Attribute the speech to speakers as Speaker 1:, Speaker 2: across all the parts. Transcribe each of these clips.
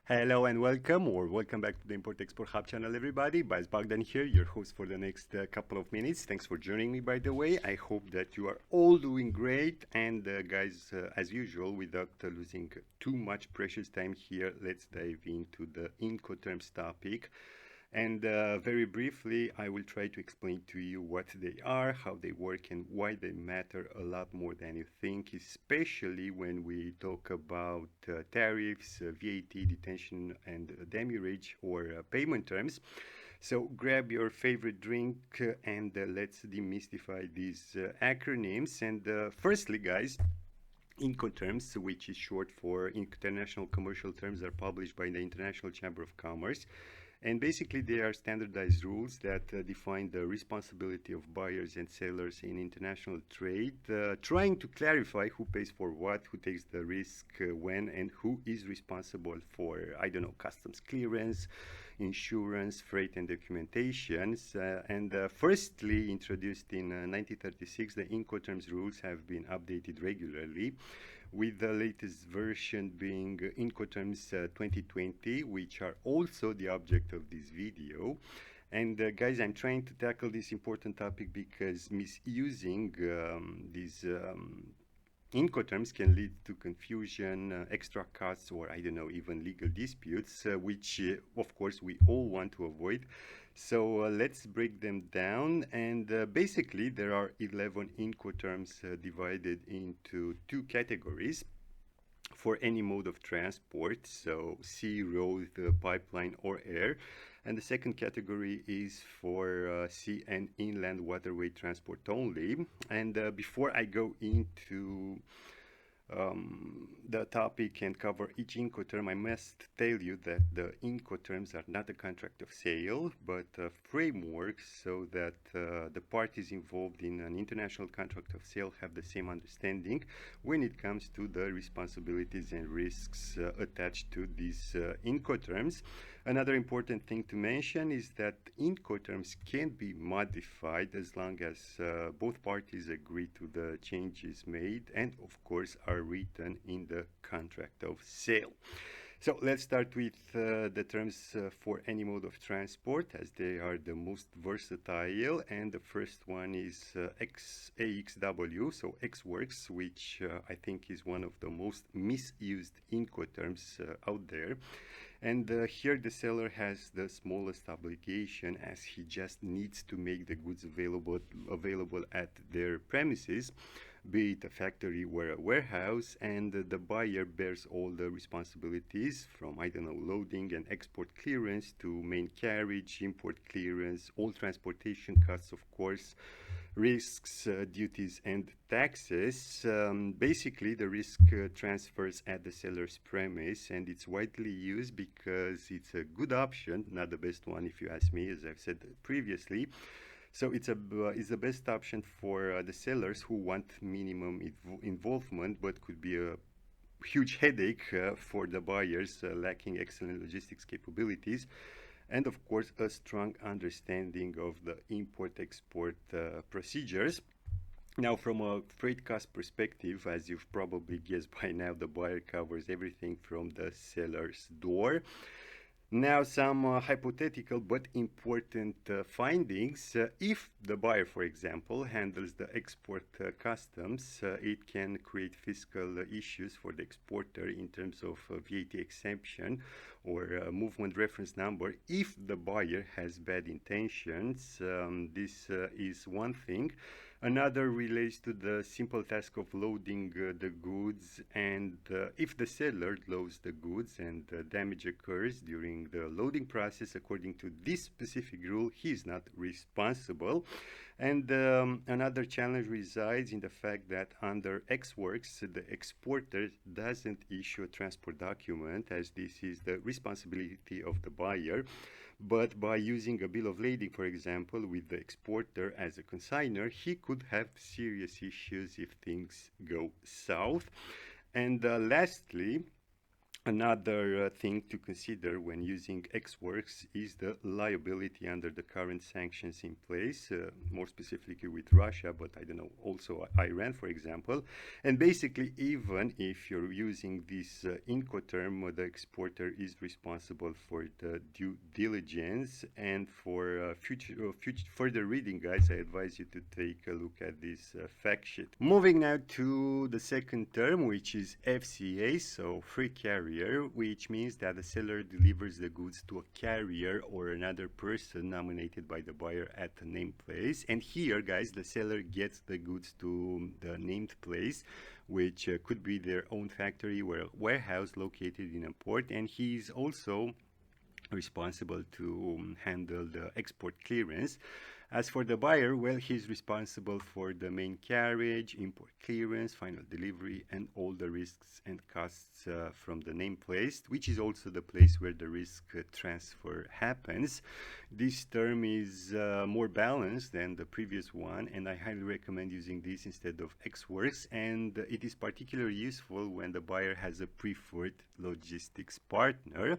Speaker 1: Hello and welcome back to the Import Export Hub channel, everybody. Bas Bogdan here, your host for the next couple of minutes. Thanks for joining me, by the way. I hope that you are all doing great. And guys, as usual, without losing too much precious time here, let's dive into the Incoterms topic. And very briefly, I will try to explain to you what they are, how they work, and why they matter a lot more than you think, especially when we talk about tariffs, VAT, detention, and demurrage or payment terms. So grab your favorite drink and let's demystify these acronyms. And firstly, guys, Incoterms, which is short for International Commercial Terms, are published by the International Chamber of Commerce. And basically, they are standardized rules that define the responsibility of buyers and sellers in international trade, trying to clarify who pays for what, who takes the risk when, and who is responsible for, I don't know, customs clearance, insurance, freight, and documentations. Firstly, introduced in 1936, the Incoterms rules have been updated regularly, with the latest version being Incoterms 2020, which are also the object of this video. And guys, I'm trying to tackle this important topic because misusing these Incoterms can lead to confusion, extra costs, or I don't know, even legal disputes, which of course we all want to avoid. So let's break them down. And basically, there are 11 Incoterms divided into two categories for any mode of transport, so sea, road, pipeline, or air. And the second category is for sea and inland waterway transport only. And before I go into the topic and cover each Incoterm, I must tell you that the Incoterms are not a contract of sale, but a framework so that the parties involved in an international contract of sale have the same understanding when it comes to the responsibilities and risks attached to these Incoterms. Another important thing to mention is that Incoterms can be modified as long as both parties agree to the changes made and, of course, are written in the contract of sale. So let's start with the terms for any mode of transport, as they are the most versatile. And the first one is AXW, so X Works, which I think is one of the most misused Incoterms out there. And here the seller has the smallest obligation, as he just needs to make the goods available at their premises, be it a factory or a warehouse, and the buyer bears all the responsibilities from, I don't know, loading and export clearance to main carriage, import clearance, all transportation costs, of course, risks, duties, and taxes. Basically, the risk transfers at the seller's premise, and it's widely used because it's a good option, not the best one if you ask me, as I've said previously. So it's the best option for the sellers who want minimum involvement, but could be a huge headache for the buyers lacking excellent logistics capabilities, and of course a strong understanding of the import-export procedures. Now, from a freight cost perspective, as you've probably guessed by now, the buyer covers everything from the seller's door. Now, some hypothetical but important findings. If the buyer, for example, handles the export customs, it can create fiscal issues for the exporter in terms of VAT exemption or movement reference number. If the buyer has bad intentions, this is one thing. Another relates to the simple task of loading the goods, and if the seller loads the goods and damage occurs during the loading process, according to this specific rule, he is not responsible. And another challenge resides in the fact that under X Works, the exporter doesn't issue a transport document, as this is the responsibility of the buyer. But by using a bill of lading, for example, with the exporter as a consignor, he could have serious issues if things go south. And lastly, Another thing to consider when using Xworks is the liability under the current sanctions in place, more specifically with Russia, but I don't know, also Iran, for example. And basically, even if you're using this Incoterm, the exporter is responsible for the due diligence. And for further reading, guys, I advise you to take a look at this fact sheet. Moving now to the second term, which is FCA, so free carrier, which means that the seller delivers the goods to a carrier or another person nominated by the buyer at the named place. And here, guys, the seller gets the goods to the named place, which could be their own factory or warehouse located in a port. And he's also responsible to handle the export clearance. As for the buyer, well, he's responsible for the main carriage, import clearance, final delivery, and all the risks and costs from the name place, which is also the place where the risk transfer happens. This term is more balanced than the previous one, and I highly recommend using this instead of Xworks. And it is particularly useful when the buyer has a preferred logistics partner.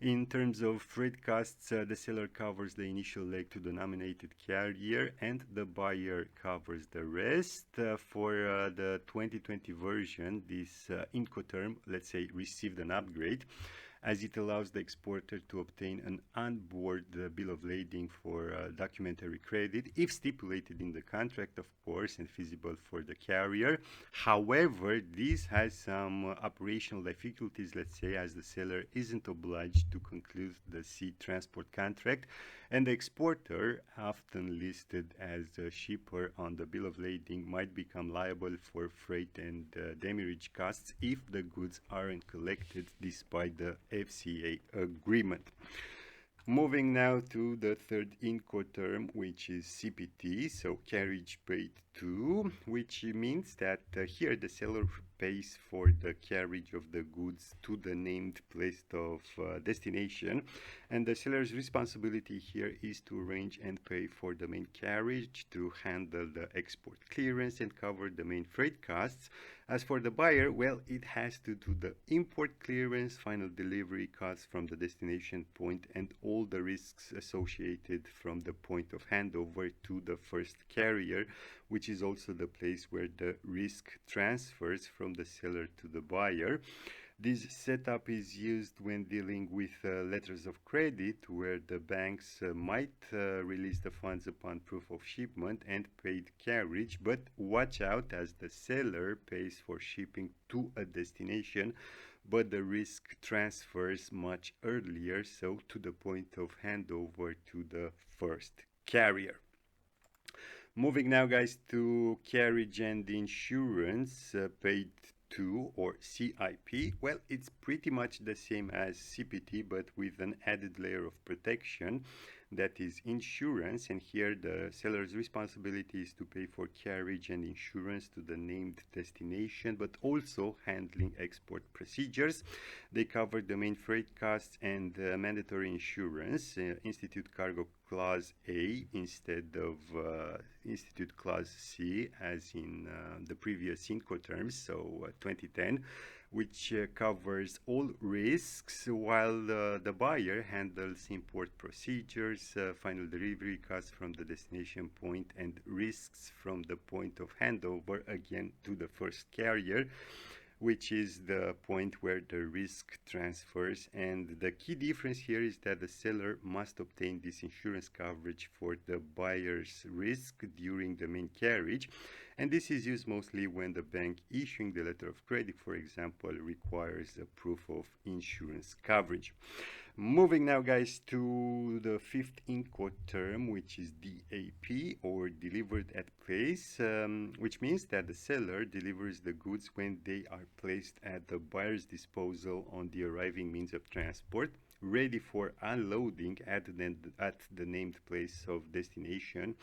Speaker 1: In terms of freight costs, the seller covers the initial leg to the nominated carrier and the buyer covers the rest. For the 2020 version, this Incoterm, let's say, received an upgrade, as it allows the exporter to obtain an onboard bill of lading for documentary credit, if stipulated in the contract, of course, and feasible for the carrier. However, this has some operational difficulties, let's say, as the seller isn't obliged to conclude the sea transport contract, and the exporter, often listed as a shipper on the bill of lading, might become liable for freight and demurrage costs if the goods aren't collected despite the FCA agreement. Moving now to the third Incoterm, which is CPT, so carriage paid to, which means that here the seller pays for the carriage of the goods to the named place of destination, and the seller's responsibility here is to arrange and pay for the main carriage, to handle the export clearance and cover the main freight costs. As for the buyer, well, it has to do the import clearance, final delivery costs from the destination point, and all the risks associated from the point of handover to the first carrier, which is also the place where the risk transfers from the seller to the buyer. This setup is used when dealing with letters of credit, where the banks might release the funds upon proof of shipment and paid carriage, but watch out, as the seller pays for shipping to a destination, but the risk transfers much earlier, so to the point of handover to the first carrier. Moving now, guys, to carriage and insurance paid to, or CIP. Well, it's pretty much the same as CPT, but with an added layer of protection, that is insurance. And here the seller's responsibility is to pay for carriage and insurance to the named destination, but also handling export procedures. They cover the main freight costs and mandatory insurance, Institute Cargo Clause A instead of Institute Clause C, as in the previous Incoterms, so 2010, which covers all risks, while the buyer handles import procedures, final delivery costs from the destination point, and risks from the point of handover, again to the first carrier, which is the point where the risk transfers. And the key difference here is that the seller must obtain this insurance coverage for the buyer's risk during the main carriage, and this is used mostly when the bank issuing the letter of credit, for example, requires a proof of insurance coverage. Moving now, guys, to the fifth Incoterm, which is DAP, or delivered at place, which means that the seller delivers the goods when they are placed at the buyer's disposal on the arriving means of transport, ready for unloading at the named place of destination.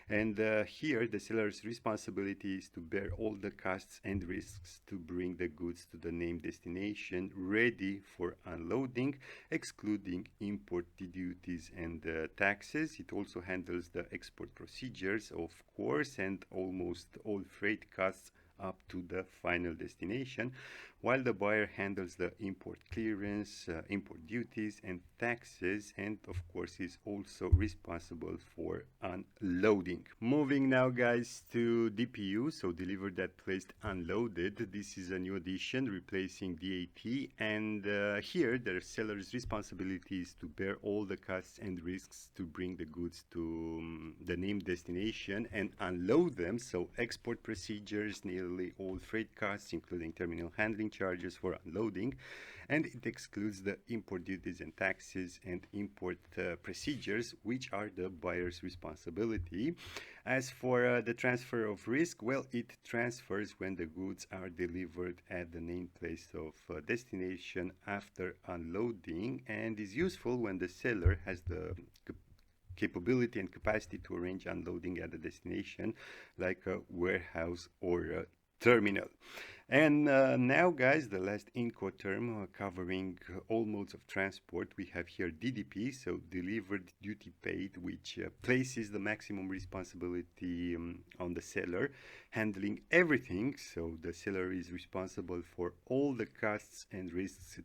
Speaker 1: And here the seller's responsibility is to bear all the costs and risks to bring the goods to the named destination ready for unloading, excluding import duties and taxes. It also handles the export procedures, of course, and almost all freight costs up to the final destination. while the buyer handles the import clearance, import duties and taxes, and of course is also responsible for unloading. Moving now guys to DPU, so delivered that placed unloaded. This is a new addition replacing DAT, and here the seller's responsibility is to bear all the costs and risks to bring the goods to the named destination and unload them. So export procedures, nearly all freight costs including terminal handling charges for unloading, and it excludes the import duties and taxes and import procedures, which are the buyer's responsibility. As for the transfer of risk, well, it transfers when the goods are delivered at the named place of destination after unloading, and is useful when the seller has the capability and capacity to arrange unloading at the destination, like a warehouse or a terminal. And now guys, the last Incoterm covering all modes of transport. We have here DDP, so delivered duty paid, which places the maximum responsibility on the seller, handling everything. So the seller is responsible for all the costs and risks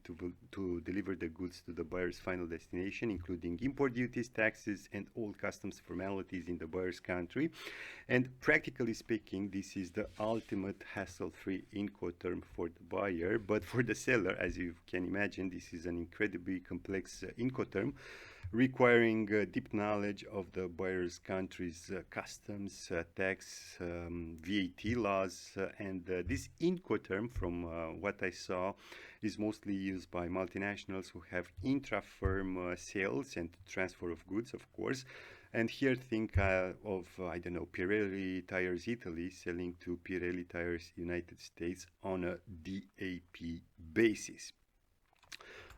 Speaker 1: to deliver the goods to the buyer's final destination, including import duties, taxes and all customs formalities in the buyer's country. And practically speaking, this is the ultimate hassle-free Incoterm for the buyer, but for the seller, as you can imagine, this is an incredibly complex Incoterm, requiring deep knowledge of the buyer's country's customs, tax, VAT laws, and this Incoterm, from what I saw, is mostly used by multinationals who have intra-firm sales and transfer of goods, of course. And here think of, I don't know, Pirelli Tires Italy selling to Pirelli Tires United States on a DAP basis.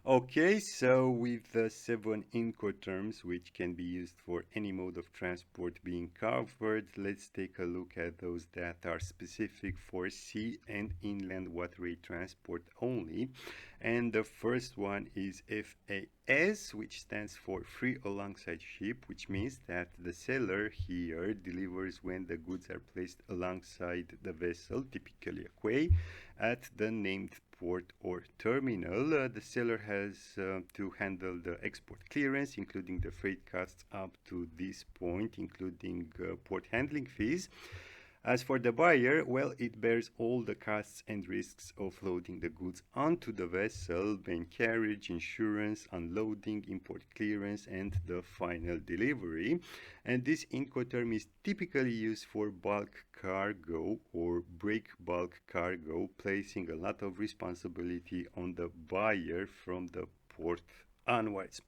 Speaker 1: Okay, so with the 7 Incoterms, which can be used for any mode of transport being covered, let's take a look at those that are specific for sea and inland waterway transport only. And the first one is FAS, which stands for free alongside ship, which means that the seller here delivers when the goods are placed alongside the vessel, typically a quay, at the named port or terminal. The seller has to handle the export clearance, including the freight costs up to this point, including port handling fees. As for the buyer, well, it bears all the costs and risks of loading the goods onto the vessel, main carriage, insurance, unloading, import clearance, and the final delivery. And this Incoterm is typically used for bulk cargo or break bulk cargo, placing a lot of responsibility on the buyer from the port onwards.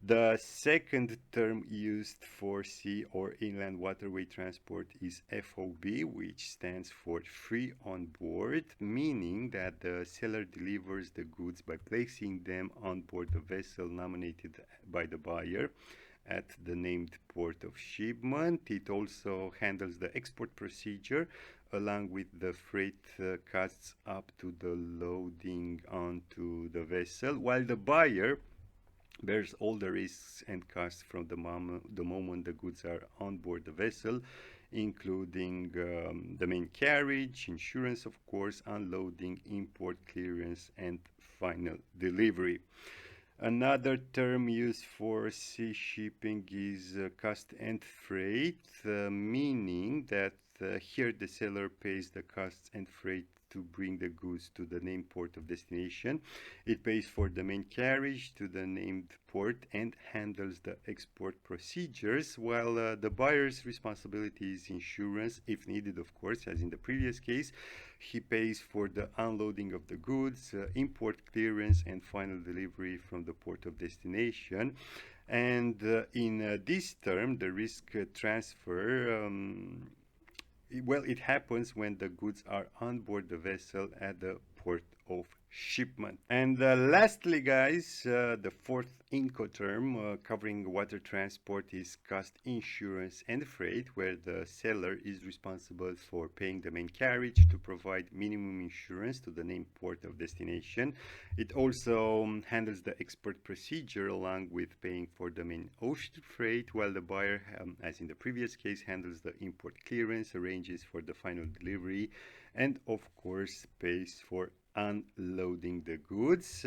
Speaker 1: The second term used for sea or inland waterway transport is FOB, which stands for free on board, meaning that the seller delivers the goods by placing them on board the vessel nominated by the buyer at the named port of shipment. It also handles the export procedure along with the freight costs up to the loading onto the vessel, while the buyer bears all the risks and costs from the moment the goods are on board the vessel, including the main carriage, insurance, of course, unloading, import clearance, and final delivery. Another term used for sea shipping is cost and freight, meaning that here the seller pays the costs and freight to bring the goods to the named port of destination. It pays for the main carriage to the named port and handles the export procedures, while the buyer's responsibility is insurance, if needed, of course, as in the previous case. He pays for the unloading of the goods, import clearance, and final delivery from the port of destination. And in this term, the risk transfer, well, it happens when the goods are on board the vessel at the port of shipment. And lastly, guys, the fourth Incoterm covering water transport is cost, insurance, and freight, where the seller is responsible for paying the main carriage to provide minimum insurance to the named port of destination. It also handles the export procedure along with paying for the main ocean freight, while the buyer, as in the previous case, handles the import clearance, arranges for the final delivery, and of course pays for unloading the goods.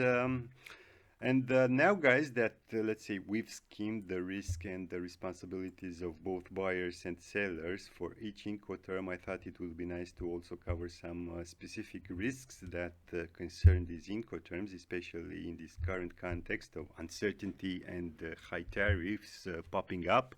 Speaker 1: And now, guys, that let's say we've skimmed the risk and the responsibilities of both buyers and sellers for each Incoterm, I thought it would be nice to also cover some specific risks that concern these Incoterms, especially in this current context of uncertainty and high tariffs popping up.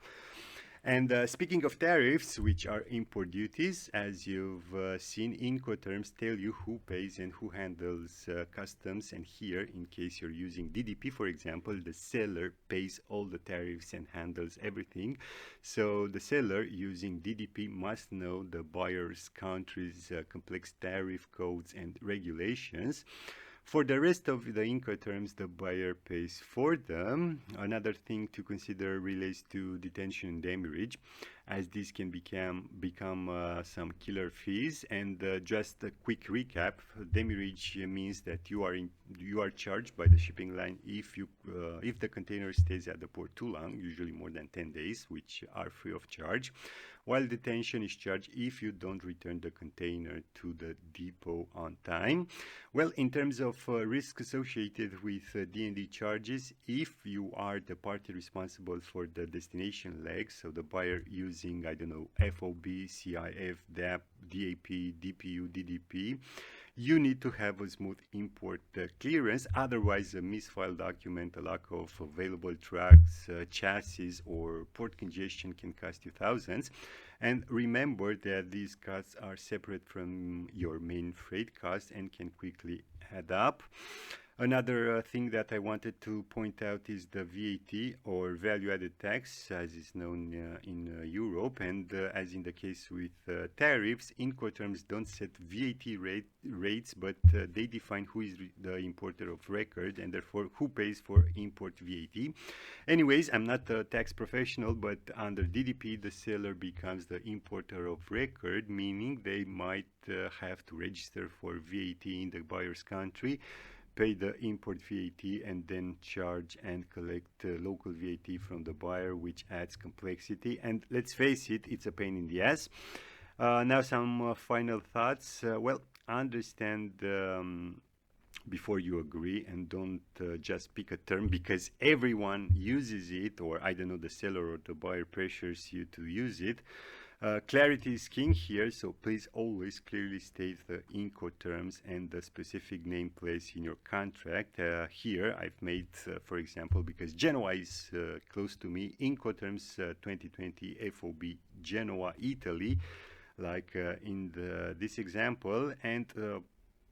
Speaker 1: And speaking of tariffs, which are import duties, as you've seen, Incoterms tell you who pays and who handles customs. And here, in case you're using DDP, for example, the seller pays all the tariffs and handles everything. So the seller using DDP must know the buyer's country's complex tariff codes and regulations. For the rest of the Incoterms, the buyer pays for them. Another thing to consider relates to detention and demurrage, as these can become some killer fees. And just a quick recap: demurrage means that you are charged by the shipping line if the container stays at the port too long, usually more than 10 days, which are free of charge, while detention is charged if you don't return the container to the depot on time. Well, in terms of risk associated with D&D charges, if you are the party responsible for the destination leg, so the buyer using, I don't know, FOB, CIF, DAP, DAP, DPU, DDP, you need to have a smooth import clearance. Otherwise, a misfiled document, a lack of available trucks, chassis, or port congestion can cost you thousands. And remember that these costs are separate from your main freight costs and can quickly add up. Another thing that I wanted to point out is the VAT, or value-added tax, as is known in Europe. And as in the case with tariffs, Incoterms don't set VAT rates, but they define who is the importer of record and therefore who pays for import VAT. Anyways, I'm not a tax professional, but under DDP, the seller becomes the importer of record, meaning they might have to register for VAT in the buyer's country, pay the import VAT, and then charge and collect local VAT from the buyer, which adds complexity. And let's face it, it's a pain in the ass. Now some final thoughts. Well, understand before you agree, and don't just pick a term because everyone uses it, or I don't know, the seller or the buyer pressures you to use it. Clarity is king here, so please always clearly state the Incoterms and the specific name place in your contract. Here I've made, for example, because Genoa is close to me, Incoterms 2020 FOB Genoa, Italy, like in this example. And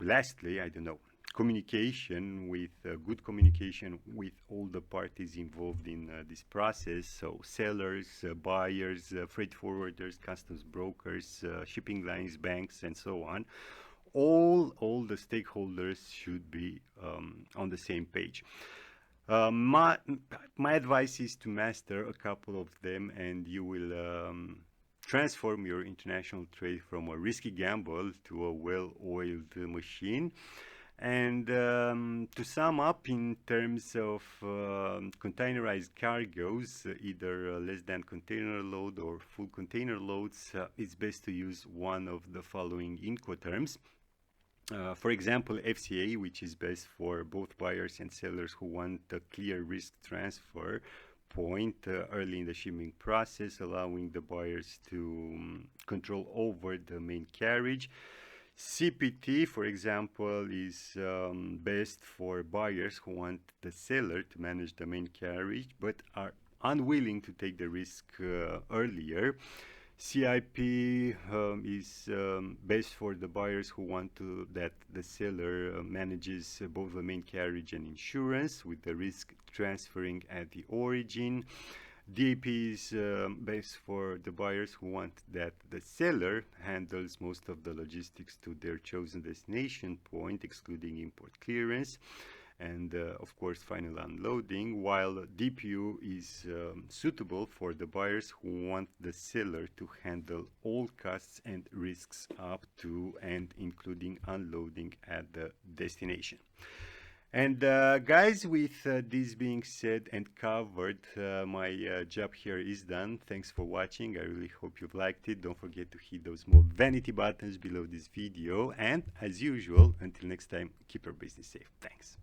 Speaker 1: lastly, I don't know, good communication with all the parties involved in this process, so sellers, buyers, freight forwarders, customs brokers, shipping lines, banks, and so on. All the stakeholders should be on the same page. My advice is to master a couple of them, and you will transform your international trade from a risky gamble to a well-oiled machine. And to sum up, in terms of containerized cargoes, either less than container load or full container loads, it's best to use one of the following Incoterms. For example, FCA, which is best for both buyers and sellers who want a clear risk transfer point early in the shipping process, allowing the buyers to control over the main carriage. CPT, for example, is best for buyers who want the seller to manage the main carriage but are unwilling to take the risk earlier. CIP is best for the buyers who want that the seller manages both the main carriage and insurance, with the risk transferring at the origin. DAP is best for the buyers who want that the seller handles most of the logistics to their chosen destination point, excluding import clearance and, of course, final unloading, while DPU is suitable for the buyers who want the seller to handle all costs and risks up to and including unloading at the destination. And guys, with this being said and covered, my job here is done. Thanks for watching. I really hope you've liked it. Don't forget to hit those small vanity buttons below this video. And as usual, until next time, keep your business safe. Thanks.